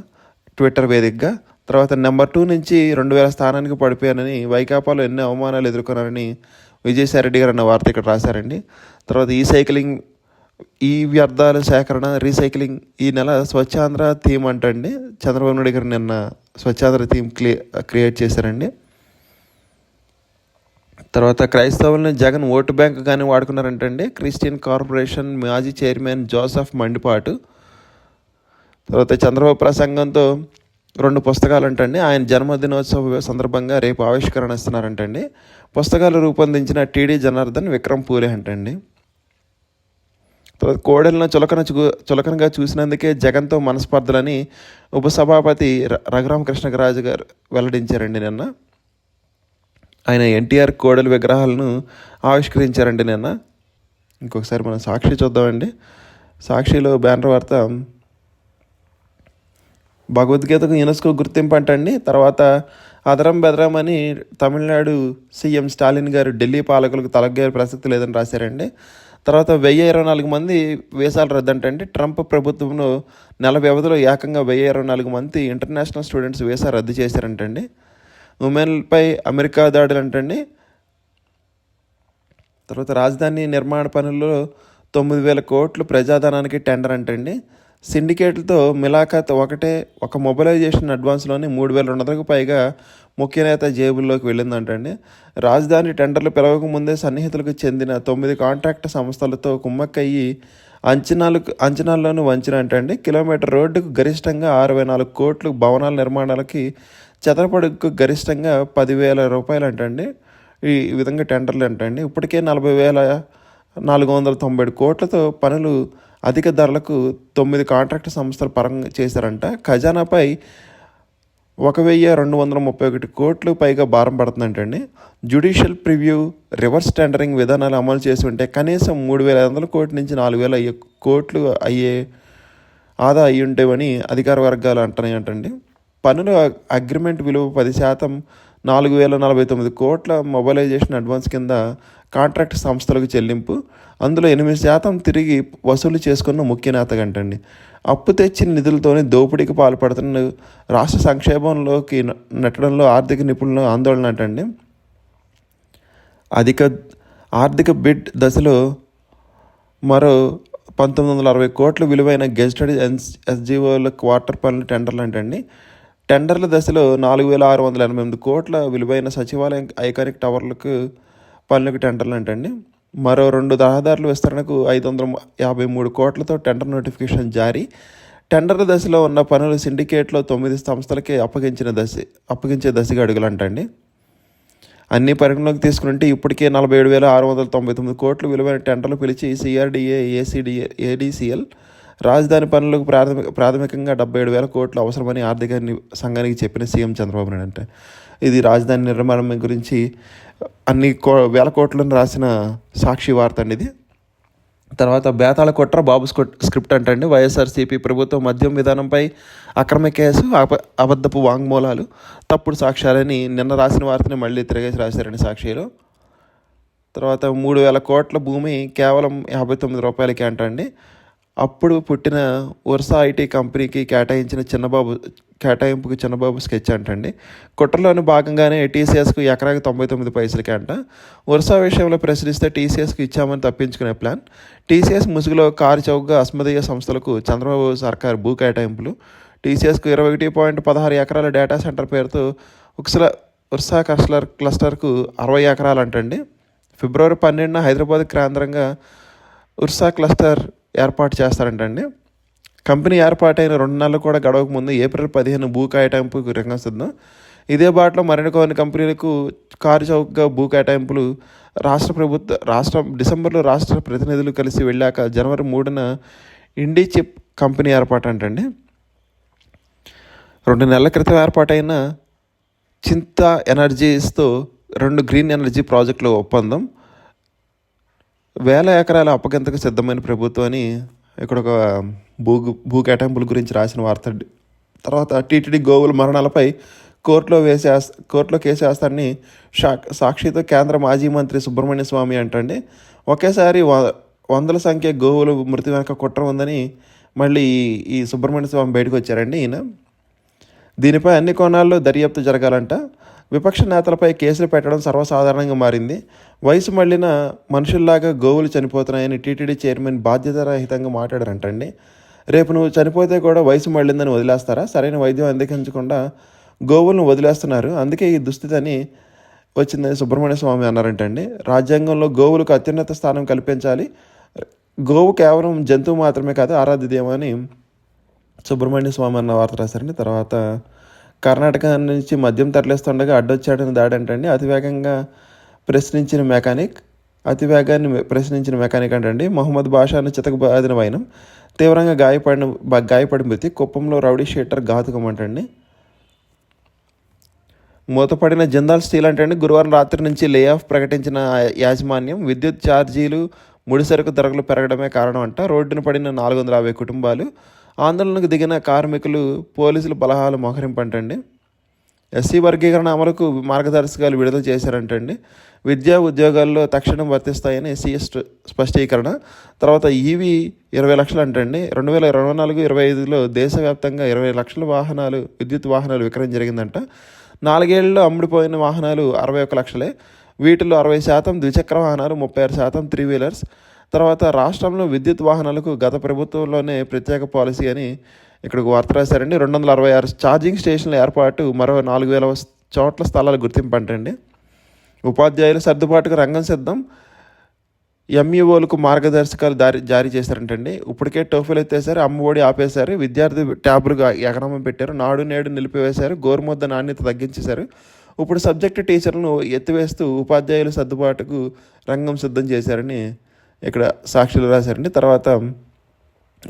ట్విట్టర్ వేదికగా. తర్వాత నెంబర్ 2 నుంచి 2000 స్థానానికి పడిపోయానని, వైకాపాలో ఎన్నో అవమానాలు ఎదుర్కొన్నారని విజయసాయిరెడ్డి గారు అన్న వార్త ఇక్కడ రాశారండి. తర్వాత ఈ వ్యర్థాల సేకరణ రీసైక్లింగ్ ఈ నెల స్వచ్ఛాంధ్ర థీమ్ అంటండి. చంద్రబాబు నాయుడు గారు నిన్న స్వచ్ఛాంధ్ర థీమ్ క్రియేట్ చేశారండి. తర్వాత క్రైస్తవులను జగన్ ఓటు బ్యాంకుగానే వాడుకున్నారంటండి. క్రిస్టియన్ కార్పొరేషన్ మాజీ చైర్మన్ జోసెఫ్ మండిపాటు. తర్వాత చంద్రబాబు ప్రసంగంతో 2 పుస్తకాలు అంటండి. ఆయన జన్మదినోత్సవ సందర్భంగా రేపు ఆవిష్కరణ ఇస్తున్నారంటండి. పుస్తకాలు రూపొందించిన టీడీ జనార్దన్, విక్రమ్ పూలే అంటండి. తర్వాత కోడెలను చులకనగా చూసినందుకే జగన్తో మనస్పర్ధలని ఉపసభాపతి రఘురామకృష్ణరాజు గారు వెల్లడించారండి నిన్న. ఆయన ఎన్టీఆర్ కోడెల విగ్రహాలను ఆవిష్కరించారండి నిన్న. ఇంకొకసారి మనం సాక్షి చూద్దామండి. సాక్షిలో బ్యానర్ వార్త భగవద్గీతకు యునెస్కో గుర్తింపు అంటండి. తర్వాత అదరం బెదరం అని తమిళనాడు సీఎం స్టాలిన్ గారు ఢిల్లీ పాలకులకు తలగ్గే ప్రసక్తి లేదని రాశారండి. తర్వాత 1024 మంది వీసాలు రద్దంటండి. ట్రంప్ ప్రభుత్వంలో నెల వ్యవధిలో ఏకంగా 1024 మంది ఇంటర్నేషనల్ స్టూడెంట్స్ వీసా రద్దు చేశారంటండి. ఉమెన్పై అమెరికా దాడులు అంటండి. తర్వాత రాజధాని నిర్మాణ పనుల్లో 9,000 కోట్లు ప్రజాధనానికి టెండర్ అంటండి. సిండికేట్లతో మిలాఖత్ ఒక మొబిలైజేషన్ అడ్వాన్స్లోనే 3,200కు పైగా ముఖ్య నేత జేబుల్లోకి వెళ్ళిందంటండి. రాజధాని టెండర్లు పిలవక ముందే సన్నిహితులకు చెందిన 9 కాంట్రాక్ట్ సంస్థలతో కుమ్మక్కయ్యి అంచనాల్లోనూ వంచిన అంటండి. కిలోమీటర్ రోడ్డుకు గరిష్టంగా 64 కోట్లు, భవనాల నిర్మాణాలకి చదరపడుకు గరిష్టంగా 10,000 రూపాయలు అంటండి. ఈ విధంగా టెండర్లు అంటండి. ఇప్పటికే 40,497 కోట్లతో పనులు అధిక ధరలకు 9 కాంట్రాక్ట్ సంస్థలు పరంగా చేశారంట. ఖజానాపై 1,231 కోట్లు పైగా భారం పడుతుందంటండి. జ్యుడిషియల్ ప్రివ్యూ, రివర్స్ టెండరింగ్ విధానాలు అమలు చేసి ఉంటే కనీసం 3,500 కోట్ల నుంచి 4,000 కోట్లు ఆదా అయ్యి ఉండేవని అధికార వర్గాలు అంటున్నాయంటండి. పనుల అగ్రిమెంట్ విలువ 10%, 4,049 కోట్ల మొబైలైజేషన్ అడ్వాన్స్ కింద కాంట్రాక్ట్ సంస్థలకు చెల్లింపు. అందులో 8% తిరిగి వసూలు చేసుకున్న ముఖ్య నేతగంటండి. అప్పు తెచ్చిన నిధులతోనే దోపిడీకి పాల్పడుతున్న రాష్ట్ర సంక్షేమంలోకి నెట్టడంలో ఆర్థిక నిపుణుల ఆందోళన అంటండి. ఆర్థిక బిడ్ దశలో మరో 1,960 కోట్ల విలువైన గెజిటెడ్ ఎస్జీఓల క్వార్టర్ పనుల టెండర్లు అంటండి. టెండర్ల దశలో 4,688 కోట్ల విలువైన సచివాలయం ఐకానిక్ టవర్లకు పనులకు టెండర్లు అంటండి. మరో 2 రహదారుల విస్తరణకు 553 కోట్లతో టెండర్ నోటిఫికేషన్ జారీ. టెండర్ల దశలో ఉన్న పనులు సిండికేట్లో 9 సంస్థలకే అప్పగించే దశగా అడుగులంటండి. అన్ని పరిగణలోకి తీసుకుంటే ఇప్పటికే 47,699 కోట్లు విలువైన టెండర్లు పిలిచి సిఆర్డీఏ, ఏడీసీఎల్ రాజధాని పనులకు ప్రాథమికంగా 77,000 కోట్లు అవసరమని ఆర్థిక సంఘానికి చెప్పిన సీఎం చంద్రబాబు నాయుడు అంటే. ఇది రాజధాని నిర్మాణం గురించి అన్ని వేల కోట్లను రాసిన సాక్షి వార్త అండి ఇది. తర్వాత బేతాళ కుట్ర బాబు స్క్రిప్ట్ అంటండి. వైఎస్ఆర్సీపీ ప్రభుత్వం మద్యం విధానంపై అక్రమ కేసు, అబద్ధపు వాంగ్మూలాలు, తప్పుడు సాక్ష్యాలని నిన్న రాసిన వార్తని మళ్ళీ తిరిగేసి రాశారండి సాక్షిలో. తర్వాత 3,000 కోట్ల భూమి కేవలం 59 రూపాయలకి అంటండి. అప్పుడు పుట్టిన ఉర్సా ఐటీ కంపెనీకి కేటాయింపుకు చిన్నబాబు స్కెచ్ అంటండి. కుట్రలోని భాగంగానే టీసీఎస్కు ఎకరాకి 99 పైసలకి అంట. ఉర్సా విషయంలో ప్రశ్నిస్తే టీసీఎస్కు ఇచ్చామని తప్పించుకునే ప్లాన్. టీసీఎస్ ముసుగులో కారు చౌకగా అస్మదీయ సంస్థలకు చంద్రబాబు సర్కార్ భూ కేటాయింపులు. టీసీఎస్కు 21.16 ఎకరాల డేటా సెంటర్ పేరుతో ఉర్సా క్లస్టర్కు 60 ఎకరాలు అంటండి. ఫిబ్రవరి 12న హైదరాబాద్ కేంద్రంగా ఉర్సా క్లస్టర్ ఏర్పాటు చేస్తారంటండి. కంపెనీ ఏర్పాటైన 2 నెలలు కూడా గడవక ముందు ఏప్రిల్ 15 భూ కేటాయింపుకు రంగం సిద్ధం. ఇదే బాటలో కొన్ని కంపెనీలకు కారు చౌకగా భూ కేటాయింపులు. డిసెంబర్లో రాష్ట్ర ప్రతినిధులు కలిసి వెళ్ళాక జనవరి 3న ఇండిచిప్ కంపెనీ ఏర్పాటు అంటండి. 2 నెలల క్రితం ఏర్పాటైన చింత ఎనర్జీస్తో 2 గ్రీన్ ఎనర్జీ ప్రాజెక్టుల ఒప్పందం. 1,000 ఎకరాల అప్పగింతకు సిద్ధమైన ప్రభుత్వం అని ఇక్కడ ఒక భూ కేటాయింపుల గురించి రాసిన వార్త. తర్వాత టీటీడీ గోవుల మరణాలపై కోర్టులో కేసు వేస్తారని సాక్షితో కేంద్ర మాజీ మంత్రి సుబ్రహ్మణ్య స్వామి అంటండి. ఒకేసారి 100ల సంఖ్య గోవుల మృతి వెనక కుట్ర ఉందని మళ్ళీ ఈ సుబ్రహ్మణ్య స్వామి బయటకు వచ్చారండి. ఈయన దీనిపై అన్ని కోణాల్లో దర్యాప్తు జరగాలంట. విపక్ష నేతలపై కేసులు పెట్టడం సర్వసాధారణంగా మారింది. వయసు మళ్ళిన మనుషుల్లాగా గోవులు చనిపోతున్నాయని టీటీడీ చైర్మన్ బాధ్యతారహితంగా మాట్లాడారంటండి. రేపు నువ్వు చనిపోతే కూడా వయసు మళ్ళిందని వదిలేస్తారా? సరైన వైద్యం అందించకుండా గోవులను వదిలేస్తున్నారు. అందుకే ఈ దుస్థితి అని వచ్చిందని సుబ్రహ్మణ్య స్వామి అన్నారంటండి. రాజ్యాంగంలో గోవులకు అత్యున్నత స్థానం కల్పించాలి. గోవు కేవలం జంతువు మాత్రమే కాదు, ఆరాధ్యదేమో అని సుబ్రహ్మణ్య స్వామి అన్న వార్త రాశారండి. తర్వాత కర్ణాటక నుంచి మద్యం తరలిస్తుండగా అడ్డొచ్చాడని దాడి అంటండి. అతివేగాన్ని ప్రశ్నించిన మెకానిక్ అంటండి. మహమ్మద్ బాషాను చితకబాదిన వైనం, తీవ్రంగా గాయపడి మృతి. కుప్పంలో రౌడీ షీటర్ ఘాతుకం అంటండి. మూతపడిన జిందాల్ స్టీల్ అంటండి. గురువారం రాత్రి నుంచి లే ఆఫ్ ప్రకటించిన యాజమాన్యం. విద్యుత్ ఛార్జీలు, ముడిసరుకు ధరలు పెరగడమే కారణం అంట. రోడ్డున పడిన 450 కుటుంబాలు. ఆందోళనకు దిగిన కార్మికులు, పోలీసులు బలహాలు మోహరింపంటండి. ఎస్సీ వర్గీకరణ అమలుకు మార్గదర్శకాలు విడుదల చేశారంటండి. విద్యా ఉద్యోగాల్లో తక్షణం వర్తిస్తాయని సీఎస్ స్పష్టీకరణ. తర్వాత ఈవీ 20 లక్షలు అంటండి. 2024-25లో దేశవ్యాప్తంగా 20 లక్షల విద్యుత్ వాహనాలు విక్రయం జరిగిందంట. 4 ఏళ్లలో అమ్ముడిపోయిన వాహనాలు 61 లక్షలే. వీటిలో 60% ద్విచక్ర వాహనాలు, 36% త్రీ వీలర్స్. తర్వాత రాష్ట్రంలో విద్యుత్ వాహనాలకు గత ప్రభుత్వంలోనే ప్రత్యేక పాలసీ అని ఇక్కడ వార్త రాశారండి. 266 ఛార్జింగ్ స్టేషన్ల ఏర్పాటు, మరో 4000 చోట్ల స్థలాల గుర్తింపు అంటండి. ఉపాధ్యాయుల సర్దుబాటుకు రంగం సిద్ధం, ఎంఈఓలకు మార్గదర్శకాలు జారీ చేశారంటండి. ఇప్పటికే టోఫెల్ ఎత్తేసారు, అమ్మఒడి ఆపేశారు, విద్యార్థి ట్యాబ్లుగా ఎకనామం పెట్టారు, నాడు నేడు నిలిపివేశారు, గోరుముద్ద నాణ్యత తగ్గించేశారు. ఇప్పుడు సబ్జెక్టు టీచర్లను ఎత్తివేస్తూ ఉపాధ్యాయుల సర్దుబాటుకు రంగం సిద్ధం చేశారని ఇక్కడ సాక్షులు రాశారండి. తర్వాత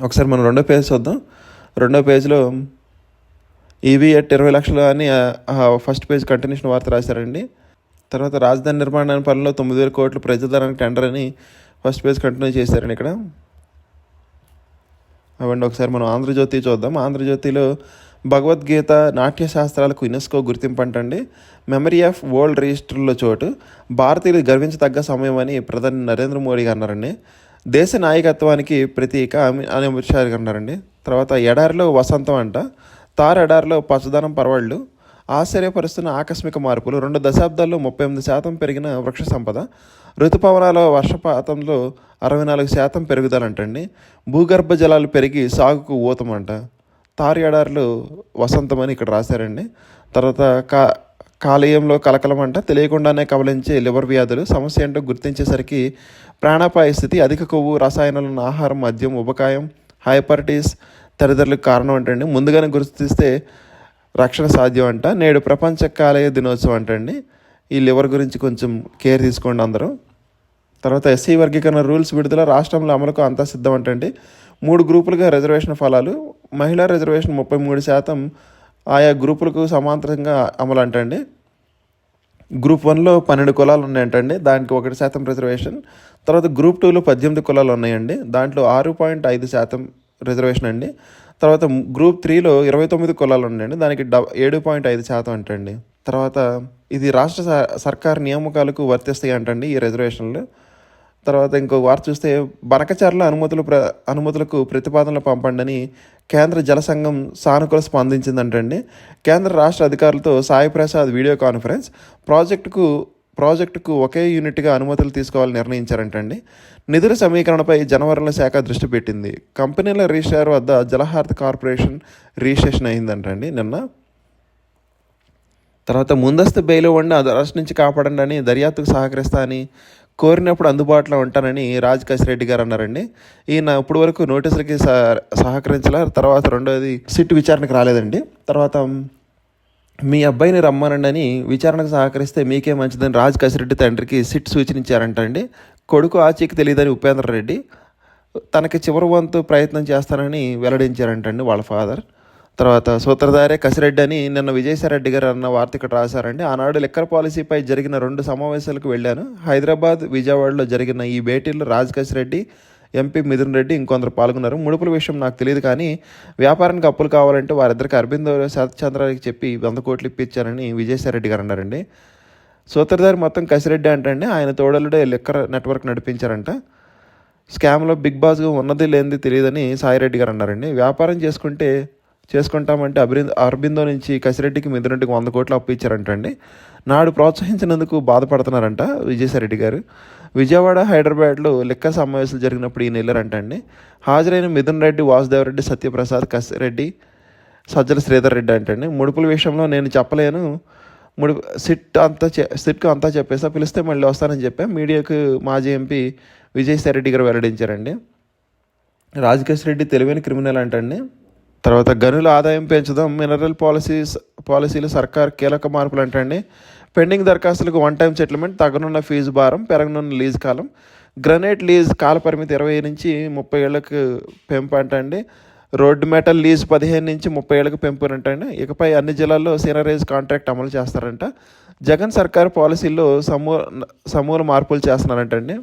ఒకసారి మనం రెండో పేజ్ చూద్దాం. రెండో పేజ్లో ఈవీ ఎట్ 20 లక్షలు అని ఫస్ట్ పేజ్ కంటిన్యూషన్ వార్త రాశారండి. తర్వాత రాజధాని నిర్మాణ పనుల్లో 9,000 కోట్లు ప్రజాధనానికి టెండర్ అని ఫస్ట్ పేజ్ కంటిన్యూ చేశారండి ఇక్కడ. అవండి ఒకసారి మనం ఆంధ్రజ్యోతి చూద్దాం. ఆంధ్రజ్యోతిలో భగవద్గీత నాట్య శాస్త్రాలకు యునెస్కో గుర్తింపు అంటండి. మెమరీ ఆఫ్ వరల్డ్ రిజిస్టర్లో చోటు, భారతీయులు గర్వించదగ్గ సమయం అని ప్రధాని నరేంద్ర మోడీ అన్నారండి. దేశ నాయకత్వానికి ప్రతీక అని అమిత్ షా అన్నారండి. తర్వాత ఎడారిలో వసంతం అంట, తార్ ఎడారిలో పచ్చదనం పరవళ్ళు, ఆశ్చర్యపరుస్తున్న ఆకస్మిక మార్పులు, 2 దశాబ్దాల్లో 38% పెరిగిన వృక్ష సంపద, ఋతుపవనాల వర్షపాతంలో 64% పెరుగుదలంటండి. భూగర్భ జలాలు పెరిగి సాగుకు ఊతమంట, తారు ఎడారిలో వసంతం అని ఇక్కడ రాశారండి. తర్వాత కాలేయంలో కలకలం అంట, తెలియకుండానే కవలించే లివర్ వ్యాధులు, సమస్య ఏంటో గుర్తించేసరికి ప్రాణాపాయ స్థితి, అధిక కొవ్వు, రసాయనాలను ఆహారం, మద్యం, ఉబకాయం, హైపర్టీస్ తదితరులకు కారణం అంటండి. ముందుగానే గుర్తిస్తే రక్షణ సాధ్యం అంట. నేడు ప్రపంచ కాలేయ దినోత్సవం అంటండి. ఈ లివర్ గురించి కొంచెం కేర్ తీసుకోండి అందరూ. తర్వాత ఎస్సీ వర్గీకరణ రూల్స్ విడుదల, రాష్ట్రంలో అమలుకు అంతా సిద్ధం అంటండి. 3 గ్రూపులుగా రిజర్వేషన్ ఫలాలు, మహిళా రిజర్వేషన్ 33% ఆయా గ్రూపులకు సమాంతరంగా అమలు అంటండి. గ్రూప్ 1లో 12 కులాలు ఉన్నాయంటండి, దానికి 1% రిజర్వేషన్. తర్వాత గ్రూప్ 2లో 18 కులాలు ఉన్నాయండి, దాంట్లో 6.5% రిజర్వేషన్ అండి. తర్వాత గ్రూప్ 3లో 29 కులాలు ఉన్నాయండి, దానికి 7.5% అంటండి. తర్వాత ఇది రాష్ట్ర సర్కార్ నియామకాలకు వర్తిస్తాయి అంటండి ఈ రిజర్వేషన్లు. తర్వాత ఇంకో వార్త చూస్తే బనకచర్ల అనుమతులకు ప్రతిపాదనలు పంపండి కేంద్ర జల సంఘం సానుకూల స్పందించిందంటండి. కేంద్ర రాష్ట్ర అధికారులతో సాయి ప్రసాద్ వీడియో కాన్ఫరెన్స్, ప్రాజెక్టుకు ఒకే యూనిట్గా అనుమతులు తీసుకోవాలని నిర్ణయించారంటండి. నిధుల సమీకరణపై జలవనరుల శాఖ దృష్టి పెట్టింది. కంపెనీల రిజిస్ట్రార్ వద్ద జలహారతి కార్పొరేషన్ రిజిస్ట్రేషన్ అయిందంటండి నిన్న. తర్వాత ముందస్తు బెయిల్ ఇవ్వండి, అరెస్ట్ నుంచి కాపాడండి అని, దర్యాప్తుకు సహకరిస్తా అని, కోరినప్పుడు అందుబాటులో ఉంటానని రాజ్ కసిరెడ్డి గారు అన్నారండి. ఈయన ఇప్పుడు వరకు నోటీసులకి సహకరించాల. తర్వాత రెండోది సిట్ విచారణకు రాలేదండి. తర్వాత మీ అబ్బాయిని రమ్మనండి అని విచారణకు సహకరిస్తే మీకే మంచిదని రాజ్ కసిరెడ్డి తండ్రికి సిట్ సూచించారంటండి. కొడుకు ఆచీకి తెలియదని ఉపేంద్ర రెడ్డి తనకి చివరి వంతు ప్రయత్నం చేస్తానని వెల్లడించారంటండి వాళ్ళ ఫాదర్. తర్వాత సూత్రధారే కసిరెడ్డి అని నిన్న విజయసాయిరెడ్డి గారు అన్న వార్త ఇక్కడ రాశారండి. ఆనాడు లిక్కర్ పాలసీపై జరిగిన 2 సమావేశాలకు వెళ్ళాను. హైదరాబాద్, విజయవాడలో జరిగిన ఈ భేటీలో రాజ్ కసిరెడ్డి, ఎంపీ మిథున్ రెడ్డి ఇంకొందరు పాల్గొన్నారు. ముడుపుల విషయం నాకు తెలియదు, కానీ వ్యాపారానికి అప్పులు కావాలంటే వారిద్దరికి అరబిందో శరత్చంద్రానికి చెప్పి 100 కోట్లు ఇప్పించారని విజయసాయిరెడ్డి గారు అన్నారండి. సూత్రధారి మొత్తం కసిరెడ్డి అంటండి, ఆయన తోడలుడే లిక్కర్ నెట్వర్క్ నడిపించారంట. స్కామ్లో బిగ్ బాస్గా ఉన్నది లేనిది తెలియదని సాయిరెడ్డి గారు అన్నారండి. వ్యాపారం చేసుకుంటామంటే అరబిందో నుంచి కసిరెడ్డికి మిథున్ రెడ్డికి 100 కోట్లు అప్పు ఇచ్చారంటండి. నాడు ప్రోత్సహించినందుకు బాధపడుతున్నారంట విజయసాయిరెడ్డి గారు. విజయవాడ, హైదరాబాద్లో లిక్కర్ సమావేశాలు జరిగినప్పుడు ఈయన వెళ్ళారంటండి. హాజరైన మిథున్ రెడ్డి, వాసుదేవరెడ్డి, సత్యప్రసాద్, కసిరెడ్డి, సజ్జల శ్రీధర్ రెడ్డి అంటండి. ముడుపుల విషయంలో నేను చెప్పలేను, సిట్కు అంతా చెప్పేసా, పిలిస్తే మళ్ళీ వస్తానని చెప్పా మీడియాకు మాజీ ఎంపీ విజయసాయిరెడ్డి గారు వెల్లడించారండి. రాజకేశ్ రెడ్డి తెలివైన క్రిమినల్ అంటండి. తర్వాత గనుల ఆదాయం పెంచుదాం, మినరల్ పాలసీలు సర్కార్ కీలక మార్పులు అంటండి. పెండింగ్ దరఖాస్తులకు 1 టైం సెటిల్మెంట్, తగ్గనున్న ఫీజు భారం, పెరగనున్న లీజ్ కాలం, గ్రనైట్ లీజ్ కాల పరిమితి 20 నుంచి 30 ఏళ్లకు పెంపు అంటండి. రోడ్డు మెటల్ లీజ్ 15 నుంచి 30 ఏళ్లకు పెంపు అంటండి. ఇకపై అన్ని జిల్లాల్లో సీనరైజ్ కాంట్రాక్ట్ అమలు చేస్తారంట. జగన్ సర్కార్ పాలసీల్లో సమూల మార్పులు చేస్తున్నారంటండి.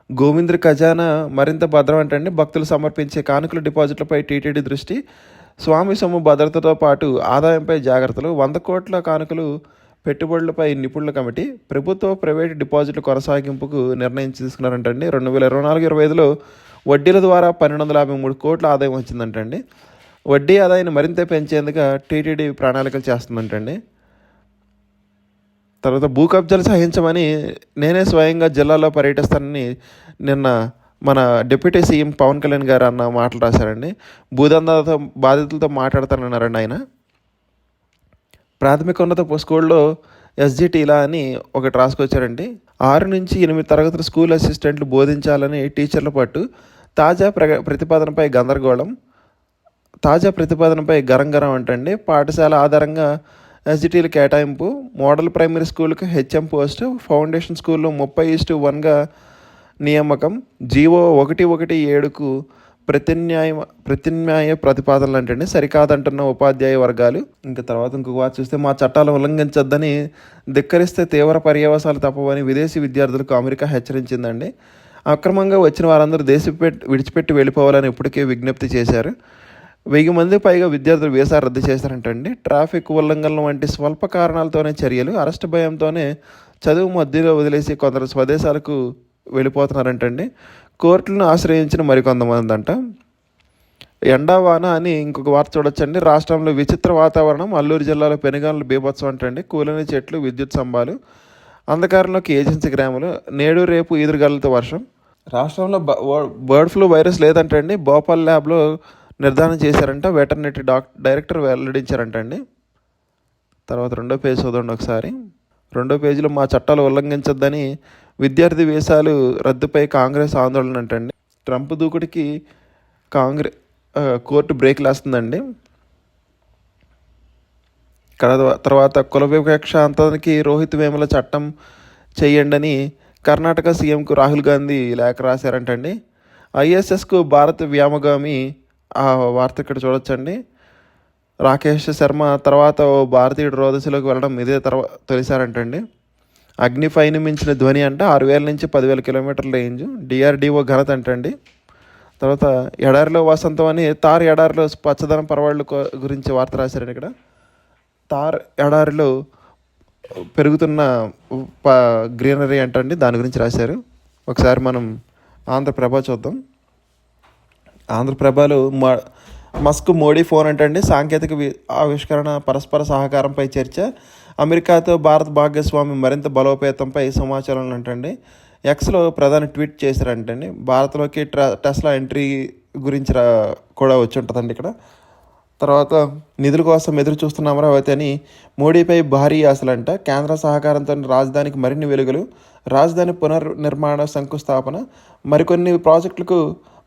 గోవింద్ర ఖజానా మరింత భద్రం అంటండి. భక్తులు సమర్పించే కానుకల డిపాజిట్లపై టీటీడీ దృష్టి, స్వామి సొమ్ము భద్రతతో పాటు ఆదాయంపై జాగ్రత్తలు, 100 కోట్ల కానుకలు పెట్టుబడులపై నిపుణుల కమిటీ, ప్రభుత్వ ప్రైవేటు డిపాజిట్ల కొనసాగింపుకు నిర్ణయం తీసుకున్నారంటండి. 2024-25లో వడ్డీల ద్వారా 1253 కోట్ల ఆదాయం వచ్చిందంటండి. వడ్డీ ఆదాయాన్ని మరింత పెంచేందుకు టీటీడీ ప్రణాళికలు చేస్తుందంటండి. తర్వాత భూ కబ్జాలు సహించమని నేనే స్వయంగా జిల్లాలో పర్యటిస్తానని నిన్న మన డిప్యూటీ సీఎం పవన్ కళ్యాణ్ గారు అన్న మాటలు రాశారండి. భూదందాలతో బాధితులతో మాట్లాడతానన్నారండి ఆయన. ప్రాథమికోన్నత స్కూల్లో ఎస్జిటిలా అని ఒకటి రాసుకొచ్చారండి. 6-8 తరగతుల స్కూల్ అసిస్టెంట్లు బోధించాలని టీచర్ల పట్టు. తాజా ప్రతిపాదనపై గరం అంటండి. పాఠశాల ఆధారంగా ఎస్జిటీల కేటాయింపు. మోడల్ ప్రైమరీ స్కూల్కి హెచ్ఎం పోస్టు, ఫౌండేషన్ స్కూల్లో 30:1గా నియామకం. జీవో 117కు ప్రత్యామ్నాయ ప్రతిపాదనలు అంటండి. సరికాదంటున్న ఉపాధ్యాయ వర్గాలు. తర్వాత ఇంకొక వారు చూస్తే, మా చట్టాలు ఉల్లంఘించొద్దని, ధిక్కరిస్తే తీవ్ర పర్యవసానాలు తప్పవని విదేశీ విద్యార్థులకు అమెరికా హెచ్చరించిందండి. అక్రమంగా వచ్చిన వారందరూ విడిచిపెట్టి వెళ్ళిపోవాలని ఇప్పటికే విజ్ఞప్తి చేశారు. 1000 మంది పైగా విద్యార్థులు వీసా రద్దు చేశారంటండి. ట్రాఫిక్ ఉల్లంఘనలు వంటి స్వల్ప కారణాలతోనే చర్యలు. అరెస్ట్ భయంతోనే చదువు మధ్యలో వదిలేసి కొందరు స్వదేశాలకు వెళ్ళిపోతున్నారంటండి. కోర్టులను ఆశ్రయించిన మరికొంతమంది అంట. ఎండావాన అని ఇంకొక వార్త చూడొచ్చండి. రాష్ట్రంలో విచిత్ర వాతావరణం. అల్లూరు జిల్లాలో పెనుగానులు బీభత్సం అంటండి. కూలని చెట్లు, విద్యుత్ స్తంభాలు. అంధకారంలోకి ఏజెన్సీ గ్రామాలు. నేడు రేపు ఈదురుగాలులతో వర్షం. రాష్ట్రంలో బర్డ్ ఫ్లూ వైరస్ లేదంటండి. భోపాల్ ల్యాబ్లో నిర్ధారణ చేశారంట. వెటర్నరీ డైరెక్టర్ వెల్లడించారంటండి. తర్వాత 2వ పేజీ చదవండి ఒకసారి. 2వ పేజీలో, మా చట్టాలు ఉల్లంఘించొద్దని విద్యార్థి వీసాలు రద్దుపై కాంగ్రెస్ ఆందోళన అంటండి. ట్రంప్ దూకుడికి కోర్టు బ్రేక్ లేస్తుందండి. తర్వాత కుల వివక్ష అంతానికి రోహిత్ వేముల చట్టం చేయండి కర్ణాటక సీఎంకు రాహుల్ గాంధీ లేఖ రాశారంటండి. ఐఎస్ఎస్కు భారత్ వ్యామగామి. ఆ వార్త ఇక్కడ చూడొచ్చండి. రాకేష్ శర్మ తర్వాత ఓ భారతీయుడు రోదసిలోకి వెళ్ళడం ఇదే తొలిసారంటండి. అగ్ని-5ని మించిన ధ్వని అంట. 6000 నుంచి 10,000 కిలోమీటర్ల రేంజ్. డిఆర్డిఓ ఘనత అంటండి. తర్వాత ఎడారిలో వసంతం అని తార్ ఎడారిలో పచ్చదనం పరవాళ్ళు గురించి వార్త రాశారండి. ఇక్కడ తార్ ఎడారిలో పెరుగుతున్న గ్రీనరీ అంటండి, దాని గురించి రాశారు. ఒకసారి మనం ఆంధ్రప్రభ చూద్దాం. ఆంధ్రప్రభలో మస్క్ మోడీ ఫోన్ అంటండి. సాంకేతిక ఆవిష్కరణ, పరస్పర సహకారంపై చర్చ. అమెరికాతో భారత్ భాగస్వామ్యం మరింత బలోపేతంపై సమాచారం అంటండి. ఎక్స్లో ప్రధాని ట్వీట్ చేశారంటండి. భారత్లోకి టెస్లా ఎంట్రీ గురించి కూడా వచ్చి ఉంటుందండి ఇక్కడ. తర్వాత నిధుల కోసం ఎదురు చూస్తున్న అమరావతి అని మోడీపై భారీ ఆశలంట. కేంద్ర సహకారంతో రాజధానికి మరిన్ని వెలుగులు. రాజధాని పునర్నిర్మాణ శంకుస్థాపన. మరికొన్ని ప్రాజెక్టులకు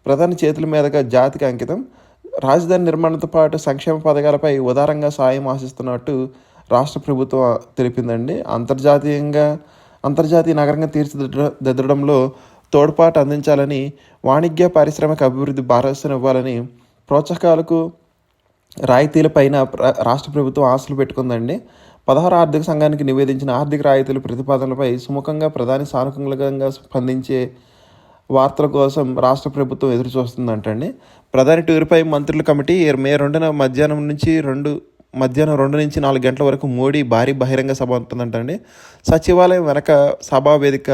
ప్రధాని చేతుల మీదుగా జాతికి అంకితం. రాజధాని నిర్మాణంతో పాటు సంక్షేమ పథకాలపై ఉదారంగా సాయం ఆశిస్తున్నట్టు రాష్ట్ర ప్రభుత్వం తెలిపిందండి. అంతర్జాతీయ నగరంగా తీర్చిదిద్దడంలో తోడ్పాటు అందించాలని, వాణిజ్య పారిశ్రామిక అభివృద్ధి భరోసాను ఇవ్వాలని, ప్రోత్సాహకాలకు రాయితీలపైన రాష్ట్ర ప్రభుత్వం ఆశలు పెట్టుకుందండి. 16 ఆర్థిక సంఘానికి నివేదించిన ఆర్థిక రాయితీల ప్రతిపాదనలపై సుముఖంగా ప్రధాని సానుకూలంగా స్పందించే వార్తల కోసం రాష్ట్ర ప్రభుత్వం ఎదురు చూస్తుందంటండి. ప్రధాని టూర్పై మంత్రుల కమిటీ మే 2న మధ్యాహ్నం 2 నుంచి 4 గంటల వరకు మోడీ భారీ బహిరంగ సభ ఉంటుందంటండి. సచివాలయం వెనక సభా వేదిక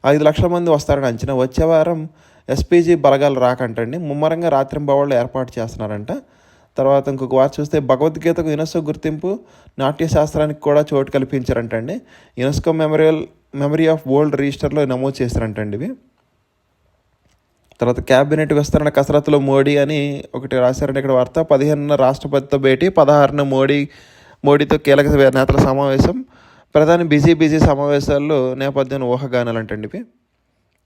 5 లక్షల మంది వస్తారని అంచనా. వచ్చే వారం ఎస్పీజీ బలగాలు రాకంటండి. ముమ్మరంగా రాత్రింబవళ్ళు ఏర్పాటు చేస్తున్నారంట. తర్వాత ఇంకొక వార్త చూస్తే, భగవద్గీతకు యునెస్కో గుర్తింపు. నాట్యశాస్త్రానికి కూడా చోటు కల్పించారంటండి. యునెస్కో మెమరీ ఆఫ్ వరల్డ్ రిజిస్టర్లో నమోదు చేశారంటండి ఇవి. తర్వాత క్యాబినెట్ విస్తరణ కసరత్తులో మోడీ అని ఒకటి రాశారంటే ఇక్కడ వార్త. 15న రాష్ట్రపతితో భేటీ, 16న మోడీతో కీలక నేతల సమావేశం. ప్రధాని బిజీ సమావేశాల్లో నేపథ్యం ఊహాగానాలు అంటండి ఇవి.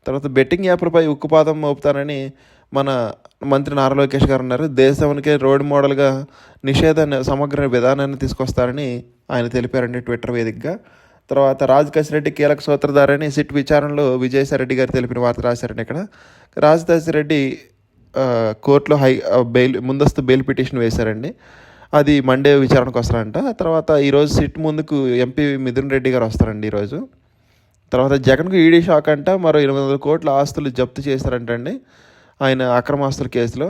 తర్వాత బెట్టింగ్ యాప్లపై ఉక్కుపాదం మోపుతానని మన మంత్రి నారా లోకేష్ గారు అన్నారు. దేశానికే రోడ్ మోడల్గా సమగ్ర విధానాన్ని తీసుకొస్తారని ఆయన తెలిపారండి ట్విట్టర్ వేదికగా. తర్వాత రాజ్ కసిరెడ్డి కీలక సూత్రధారని సిట్ విచారణలో విజయసాయిరెడ్డి గారు తెలిపిన వార్త రాశారండి ఇక్కడ. రాజ్ కసిరెడ్డి కోర్టులో ముందస్తు బెయిల్ పిటిషన్ వేశారండి. అది మండే విచారణకు వస్తారంట. తర్వాత ఈరోజు సిట్ ముందుకు ఎంపీ మిథున్ రెడ్డి గారు వస్తారండి ఈరోజు. తర్వాత జగన్కు ఈడీ షాక్ అంట. మరో 800 కోట్ల ఆస్తులు జప్తు చేశారంటండి ఆయన అక్రమ ఆస్తుల కేసులో.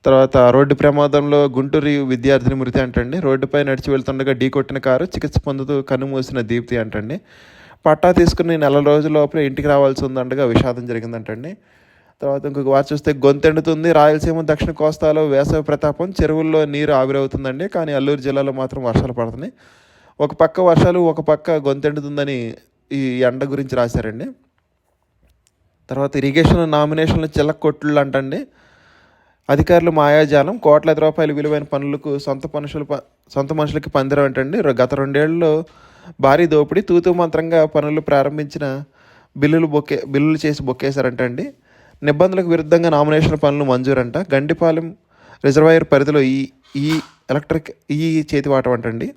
తర్వాత రోడ్డు ప్రమాదంలో గుంటూరు విద్యార్థిని మృతి అంటండి. రోడ్డుపై నడిచి వెళ్తుండగా ఢీకొట్టిన కారు, చికిత్స పొందుతూ కన్నుమూసిన దీప్తి అంటండి. పట్టా తీసుకుని 4 రోజుల లోపల ఇంటికి రావాల్సి ఉందండగా విషాదం జరిగిందంటండి. తర్వాత ఇంకొక వార్త చూస్తే, గొంతెండుతుంది. రాయలసీమ దక్షిణ కోస్తాలో వేసవి ప్రతాపం. చెరువుల్లో నీరు ఆవిరవుతుందండి. కానీ అల్లూరు జిల్లాలో మాత్రం వర్షాలు పడుతున్నాయి. ఒక పక్క వర్షాలు, ఒక పక్క గొంతెండుతుందని ఈ ఎండ గురించి రాశారండి. తర్వాత ఇరిగేషన్ నామినేషన్లు చిల్లకొట్లు అంటండి. అధికారులు మాయాజాలం, కోట్లాది రూపాయల విలువైన పనులకు సొంత మనుషులకి పందిరం అంటండి. గత 2 ఏళ్లలో భారీ దోపిడీ, తూతూ మంత్రంగా పనులు ప్రారంభించిన బిల్లులు చేసి బొక్కేశారంటండి. నిబంధనలకు విరుద్ధంగా నామినేషన్ పనులు మంజూరంట. గండిపాలెం రిజర్వాయర్ పరిధిలో ఈ చేతివాటం అంటండి.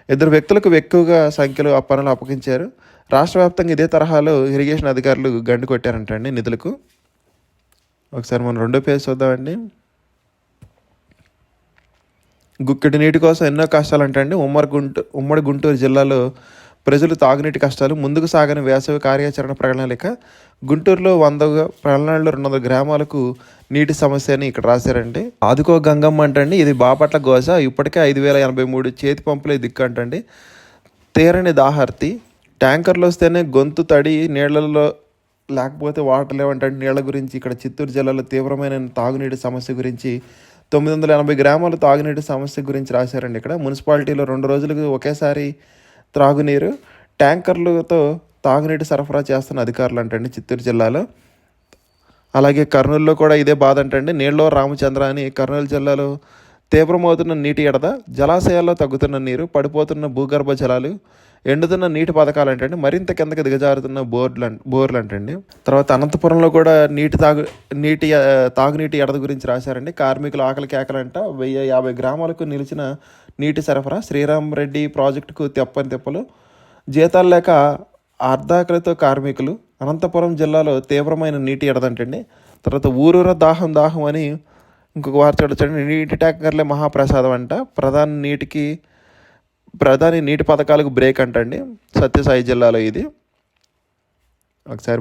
2 వ్యక్తులకు ఎక్కువగా సంఖ్యలో ఆ పనులు అప్పగించారు. రాష్ట్ర వ్యాప్తంగా ఇదే తరహాలో ఇరిగేషన్ అధికారులు గండి కొట్టారంటండి నిధులకు. ఒకసారి మనం 2వ పేజ్ చూద్దామండి. గుక్కెడు నీటి కోసం ఎన్నో కష్టాలు అంటండి. ఉమ్మడి గుంటూరు జిల్లాలో ప్రజలు తాగునీటి కష్టాలు, ముందుకు సాగని వేసవి కార్యాచరణ ప్రణాళిక. గుంటూరులో 100 పల్లెల్లో 200 గ్రామాలకు నీటి సమస్య అని ఇక్కడ రాశారండి. ఆదుకో గంగమ్మ అంటండి. ఇది బాపట్ల గోస. ఇప్పటికే 5083 చేతి పంపులే దిక్కు అంటండి. తీరని దాహార్తి, ట్యాంకర్లు వస్తేనే గొంతు తడి, నీళ్లలో లేకపోతే వాటర్ లేవంటండి. నీళ్ల గురించి ఇక్కడ చిత్తూరు జిల్లాలో తీవ్రమైన తాగునీటి సమస్య గురించి 980 గ్రామాల తాగునీటి సమస్య గురించి రాశారండి. ఇక్కడ మున్సిపాలిటీలో 2 రోజులకు ఒకేసారి త్రాగునీరు, ట్యాంకర్లతో తాగునీటి సరఫరా చేస్తున్న అధికారులు అంటండి చిత్తూరు జిల్లాలో. అలాగే కర్నూలులో కూడా ఇదే బాధ అంటండి. నీళ్ళలో రామచంద్ర అని కర్నూలు జిల్లాలో తీవ్రమవుతున్న నీటి ఎడద, జలాశయాల్లో తగ్గుతున్న నీరు, పడిపోతున్న భూగర్భ జలాలు, ఎండుతున్న నీటి పథకాలు అంటండి. మరింత కిందకి దిగజారుతున్న బోర్లు అంటండి. తర్వాత అనంతపురంలో కూడా తాగునీటి ఎడద గురించి రాశారండి. కార్మికులు ఆకలి కేకలంట. 1050 గ్రామాలకు నిలిచిన నీటి సరఫరా. శ్రీరామరెడ్డి ప్రాజెక్టుకు తెప్పలు, జీతాలు లేక అర్ధాకలితో కార్మికులు. అనంతపురం జిల్లాలో తీవ్రమైన నీటి ఎడదంటండి. తర్వాత ఊరూర దాహం అని ఇంకొక వార్త చూడొచ్చండి. నీటి ట్యాంకర్లే మహాప్రసాదం అంట. ప్రధాని నీటి పథకాలకు బ్రేక్ అంటండి సత్యసాయి జిల్లాలో ఇది. ఒకసారి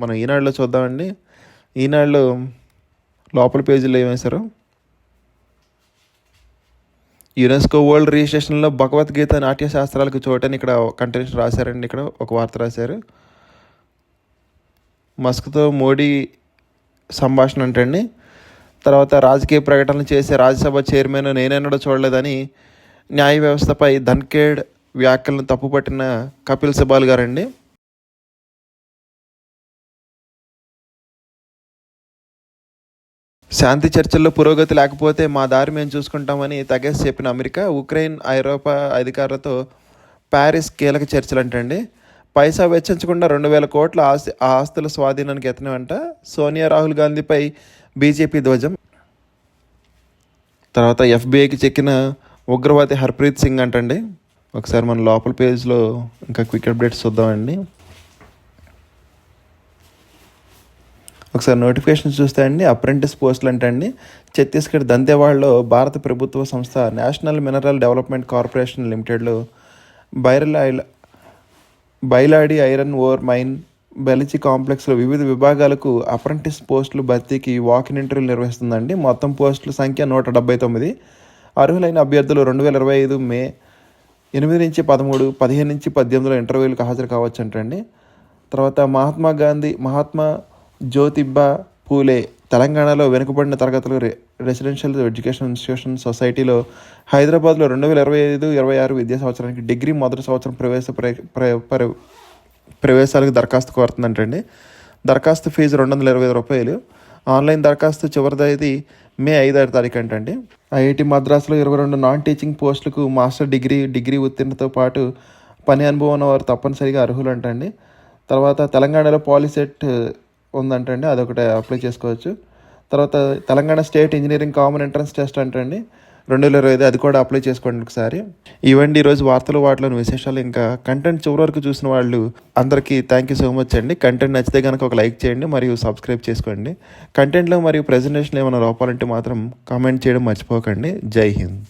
మనం ఈనాడులో చూద్దామండి. ఈనాడులో లోపల పేజీలో ఏమేశారు, యునెస్కో వరల్డ్ రిజిస్ట్రేషన్లో భగవద్గీత నాట్య శాస్త్రాలకు చోటని ఇక్కడ కంటెంట్ రాశారండి. ఇక్కడ ఒక వార్త రాశారు. మస్క్తో మోడీ సంభాషణ అంటండి. తర్వాత రాజకీయ ప్రకటనలు చేసే రాజ్యసభ చైర్మన్ నేనెన్నడూ చూడలేదని న్యాయ వ్యవస్థపై ధన్ఖేడ్ వ్యాఖ్యలను తప్పుపట్టిన కపిల్ సిబాల్ గారండి. శాంతి చర్చల్లో పురోగతి లేకపోతే మా దారి మేము చూసుకుంటామని తెగేసి చెప్పిన అమెరికా, ఉక్రెయిన్, ఐరోపా అధికారులతో ప్యారిస్ కీలక చర్చలు అంటండి. పైసా వెచ్చించకుండా 2000 కోట్ల ఆస్తుల స్వాధీనానికి యత్నమంట. సోనియా రాహుల్ గాంధీపై బీజేపీ ధ్వజం. తర్వాత ఎఫ్బీఐకి చెక్కిన ఉగ్రవాది హర్ప్రీత్ సింగ్ అంటండి. ఒకసారి మన లోపల పేజ్లో ఇంకా క్విక్ అప్డేట్స్ చూద్దామండి. ఒకసారి నోటిఫికేషన్స్ చూస్తే అండి, అప్రెంటిస్ పోస్టులు అంటండి. ఛత్తీస్గఢ్ దంతేవాడలో భారత ప్రభుత్వ సంస్థ నేషనల్ మినరల్ డెవలప్మెంట్ కార్పొరేషన్ లిమిటెడ్లో బైలాడి ఐరన్ ఓర్ మైన్ బెలిచి కాంప్లెక్స్లో వివిధ విభాగాలకు అప్రెంటిస్ పోస్టులు భర్తీకి వాకిన్ ఇంటర్వ్యూలు నిర్వహిస్తుందండి. మొత్తం పోస్టుల సంఖ్య 179. అర్హులైన అభ్యర్థులు 2025 మే 8 నుంచి 13, 15 నుంచి 18 ఇంటర్వ్యూలకు హాజరు కావచ్చు అంటండి. తర్వాత మహాత్మా జ్యోతిబా పూలే తెలంగాణలో వెనుకబడిన తరగతులు రెసిడెన్షియల్ ఎడ్యుకేషన్ ఇన్స్టిట్యూషన్ సొసైటీలో హైదరాబాద్లో 2025-26 విద్యా సంవత్సరానికి డిగ్రీ మొదటి సంవత్సరం ప్రవేశాలకు దరఖాస్తు కోరుతుందంటండి. దరఖాస్తు ఫీజు 225 రూపాయలు. ఆన్లైన్ దరఖాస్తు చివరి తేదీ మే 5వ తారీఖు అంటండి. ఐఐటి మద్రాసులో 22 నాన్ టీచింగ్ పోస్టులకు మాస్టర్ డిగ్రీ ఉత్తీర్ణతో పాటు పని అనుభవం ఉన్నవారు తప్పనిసరిగా అర్హులు అంటండి. తర్వాత తెలంగాణలో పాలిసెట్ ఉందంటండి, అదొకటి అప్లై చేసుకోవచ్చు. తర్వాత Telangana state engineering common entrance test అంటండి 2025, అది కూడా అప్లై చేసుకోండి ఒకసారి. ఇవండి ఈరోజు వార్తలు, వాటిలోని విశేషాలు. ఇంకా కంటెంట్ చివరి వరకు చూసిన వాళ్ళు అందరికీ థ్యాంక్ యూ సో మచ్ అండి. కంటెంట్ నచ్చితే కనుక ఒక లైక్ చేయండి మరియు సబ్స్క్రైబ్ చేసుకోండి. కంటెంట్లో మరియు ప్రెజెంటేషన్లో ఏమైనా లోపాలంటే మాత్రం కామెంట్ చేయడం మర్చిపోకండి. జై హింద్.